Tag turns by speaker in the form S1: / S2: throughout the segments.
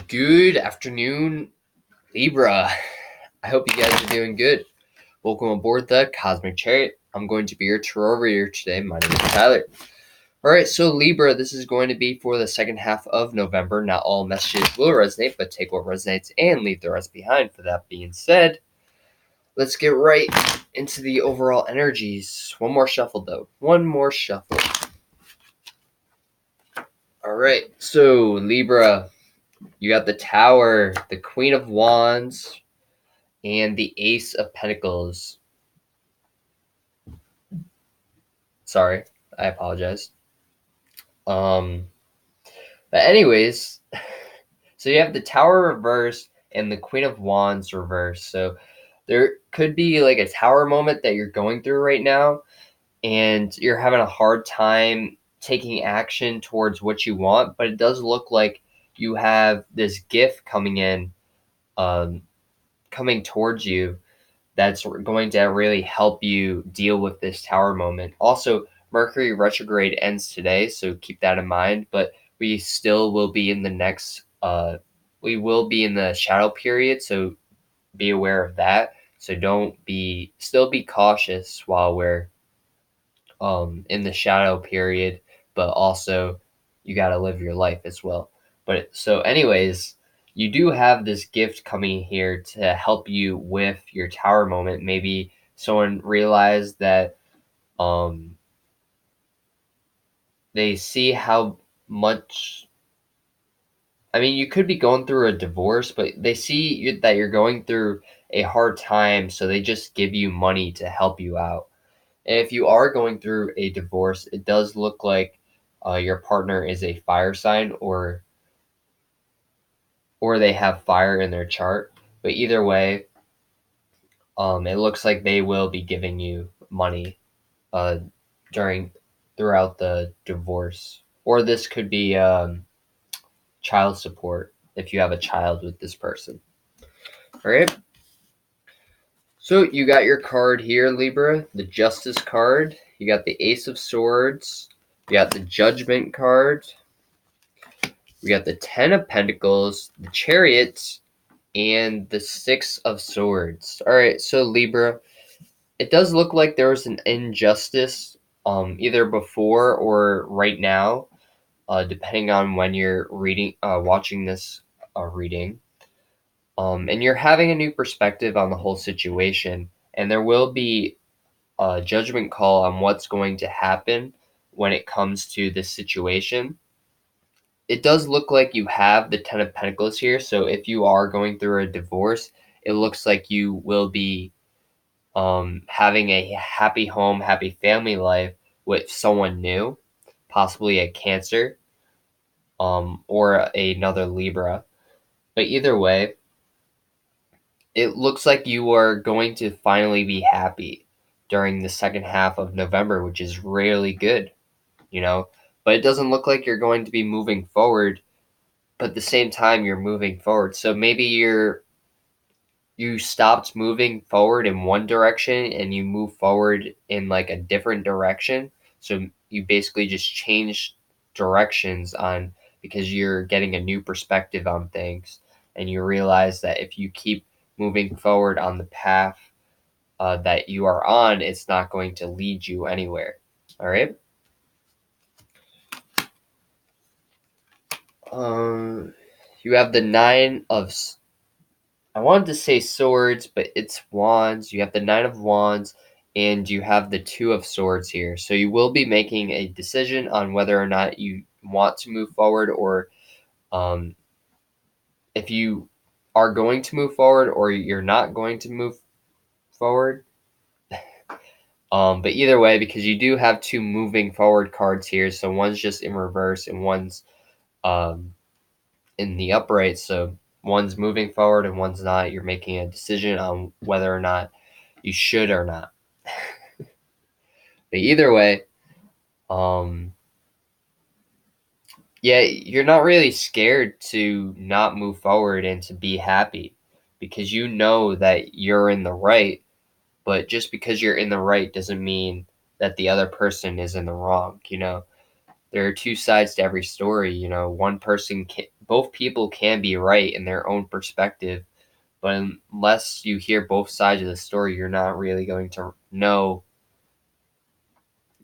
S1: Good afternoon, Libra. I hope you guys are doing good. Welcome aboard the Cosmic Chariot. I'm going to be your tarot reader today. My name is Tyler. Alright, so Libra, this is going to be for the second half of November. Not all messages will resonate, but take what resonates and leave the rest behind. For that being said, let's get right into the overall energies. One more shuffle, though. One more shuffle. Alright, so Libra, you got the Tower, the Queen of Wands, and the Ace of Pentacles. Sorry, I apologize. But anyways, so you have the Tower reverse and the Queen of Wands reverse. So there could be like a tower moment that you're going through right now, and you're having a hard time taking action towards what you want. But it does look like you have this gift coming in, coming towards you that's going to really help you deal with this tower moment. Also, Mercury retrograde ends today, so keep that in mind. But we still will be in the next, we will be in the shadow period, so be aware of that. So still be cautious while we're in the shadow period, but also you got to live your life as well. But so, anyways, you do have this gift coming here to help you with your tower moment. Maybe someone realized that um, they see how much. I mean, you could be going through a divorce, but they see that you're going through a hard time, so they just give you money to help you out. And if you are going through a divorce, it does look like your partner is a fire sign, or they have fire in their chart. But either way, it looks like they will be giving you money uh, during throughout the divorce, or this could be child support if you have a child with this person. All right. So you got your card here, Libra, the Justice card. You got the Ace of Swords. You got the Judgment card. We got the Ten of Pentacles, the Chariot, and the Six of Swords. All right, so Libra, it does look like there was an injustice, either before or right now, depending on when you're watching this reading. And you're having a new perspective on the whole situation, and there will be a judgment call on what's going to happen when it comes to this situation. It does look like you have the Ten of Pentacles here. So if you are going through a divorce, it looks like you will be having a happy home, happy family life with someone new, possibly a Cancer or another Libra. But either way, it looks like you are going to finally be happy during the second half of November, which is really good, you know. But it doesn't look like you're going to be moving forward, but at the same time you're moving forward. So maybe you stopped moving forward in one direction and you move forward in like a different direction. So you basically just change directions on because you're getting a new perspective on things, and you realize that if you keep moving forward on the path that you are on, it's not going to lead you anywhere. All right. You have the Nine of I wanted to say swords, but it's wands. You have the Nine of Wands, and you have the Two of Swords here. So you will be making a decision on whether or not you want to move forward, or um, if you are going to move forward or you're not going to move forward. But either way, because you do have two moving forward cards here, so one's just in reverse and one's um, in the upright. So one's moving forward and one's not. You're making a decision on whether or not you should or not. But either way, um, yeah, you're not really scared to not move forward and to be happy because you know that you're in the right. But just because you're in the right doesn't mean that the other person is in the wrong. You know, there are two sides to every story. You know, one person both people can be right in their own perspective, but unless you hear both sides of the story, you're not really going to know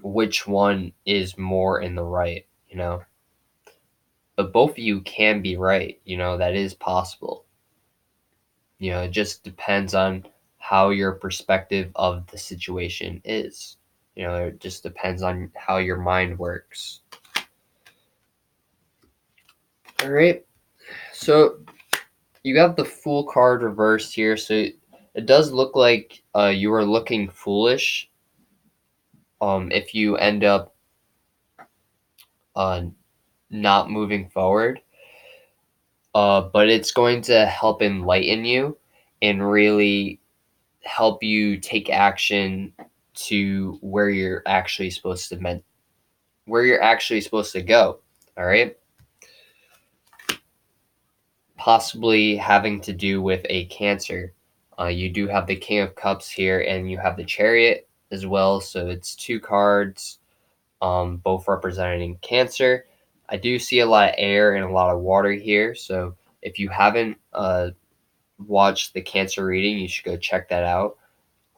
S1: which one is more in the right, But both of you can be right, that is possible. It just depends on how your perspective of the situation is. It just depends on how your mind works. All right. So you got the Fool card reversed here. So it does look like you are looking foolish if you end up not moving forward. But it's going to help enlighten you and really help you take action to where you're actually supposed to go. All right. Possibly having to do with a Cancer. You do have the King of Cups here, and you have the Chariot as well. So it's two cards, both representing Cancer. I do see a lot of air and a lot of water here. So if you haven't watched the Cancer reading, you should go check that out.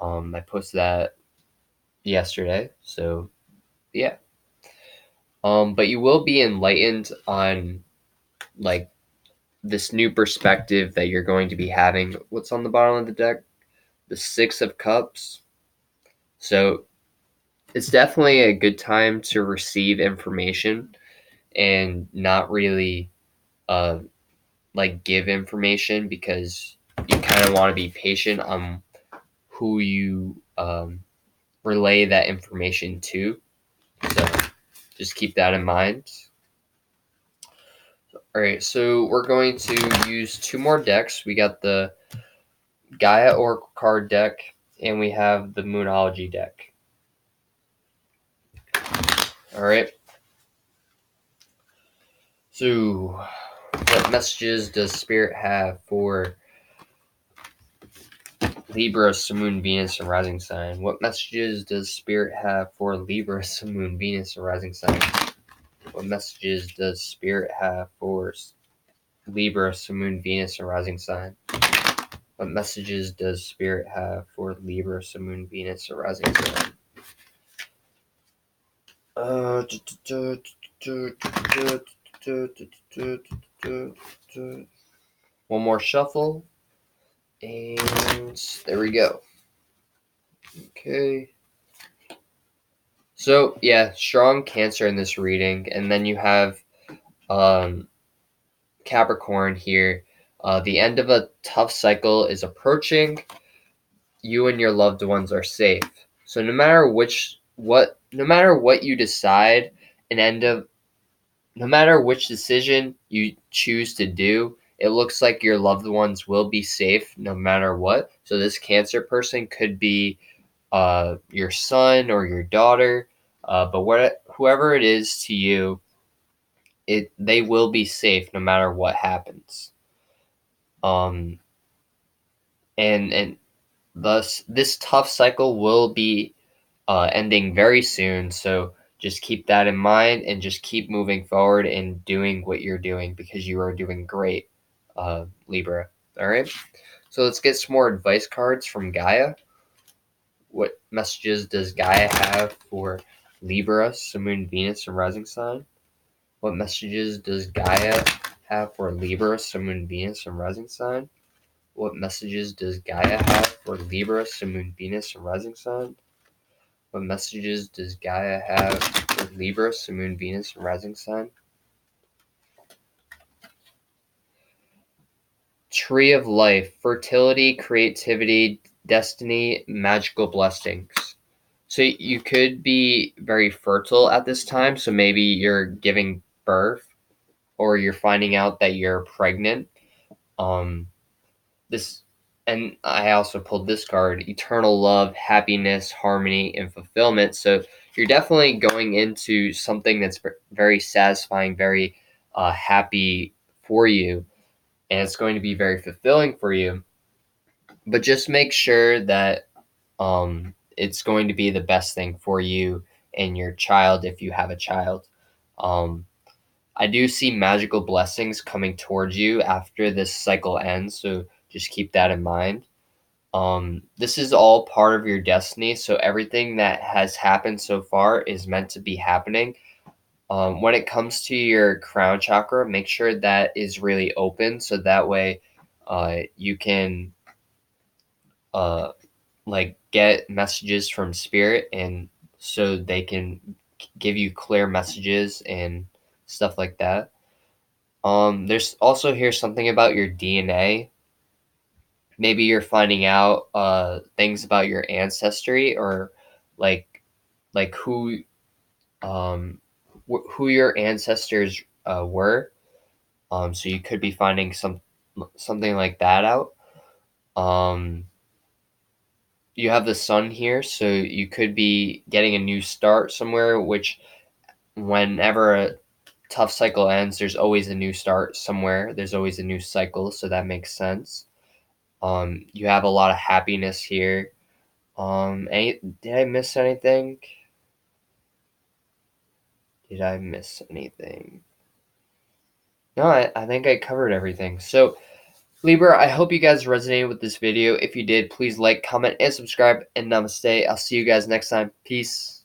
S1: I posted that yesterday. So yeah. But you will be enlightened on like this new perspective that you're going to be having. What's on the bottom of the deck? The Six of Cups. So it's definitely a good time to receive information and not really give information, because you kind of want to be patient on who you relay that information to. So just keep that in mind. All right, so we're going to use two more decks. We got the Gaia Oracle card deck, and we have the Moonology deck. All right. So, what messages does Spirit have for Libra, Sun, Moon, Venus, and Rising Sign? What messages does Spirit have for Libra, Sun, Moon, Venus, and Rising Sign? What messages does Spirit have for Libra, Sun, Moon, Venus, and Rising Sign? What messages does Spirit have for Libra, Sun, Moon, Venus, and Rising Sign? One more shuffle. And there we go. Okay. So, yeah, strong Cancer in this reading. And then you have Capricorn here. The end of a tough cycle is approaching. You and your loved ones are safe. So no matter what you decide, no matter which decision you choose to do, it looks like your loved ones will be safe no matter what. So this Cancer person could be your son or your daughter, but whoever it is to you, they will be safe no matter what happens. And thus this tough cycle will be ending very soon. So just keep that in mind and just keep moving forward and doing what you're doing, because you are doing great, Libra. All right. So let's get some more advice cards from Gaia. What messages does Gaia have for Libra, Sun, Moon, Venus, and Rising Sign? What messages does Gaia have for Libra, Sun, Moon, Venus, and Rising Sign? What messages does Gaia have for Libra, Sun, Moon, Venus, and Rising Sign? What messages does Gaia have for Libra, Sun, Moon, Venus, and Rising Sign? Tree of Life, fertility, creativity, destiny, magical blessings. So you could be very fertile at this time. So maybe you're giving birth, or you're finding out that you're pregnant. And I also pulled this card: eternal love, happiness, harmony, and fulfillment. So you're definitely going into something that's very satisfying, very happy for you, and it's going to be very fulfilling for you. But just make sure that it's going to be the best thing for you and your child if you have a child. I do see magical blessings coming towards you after this cycle ends, so just keep that in mind. This is all part of your destiny, so everything that has happened so far is meant to be happening. When it comes to your crown chakra, make sure that is really open, so that way you can uh, like get messages from spirit, and so they can give you clear messages and stuff like that. There's also here something about your DNA. Maybe you're finding out things about your ancestry, or like like um who your ancestors were. So you could be finding something like that out. Um, you have the sun here, so you could be getting a new start somewhere, which whenever a tough cycle ends, there's always a new start somewhere. There's always a new cycle, so that makes sense. You have a lot of happiness here. Did I miss anything? Did I miss anything? No, I think I covered everything. So, Libra, I hope you guys resonated with this video. If you did, please like, comment, and subscribe. And namaste. I'll see you guys next time. Peace.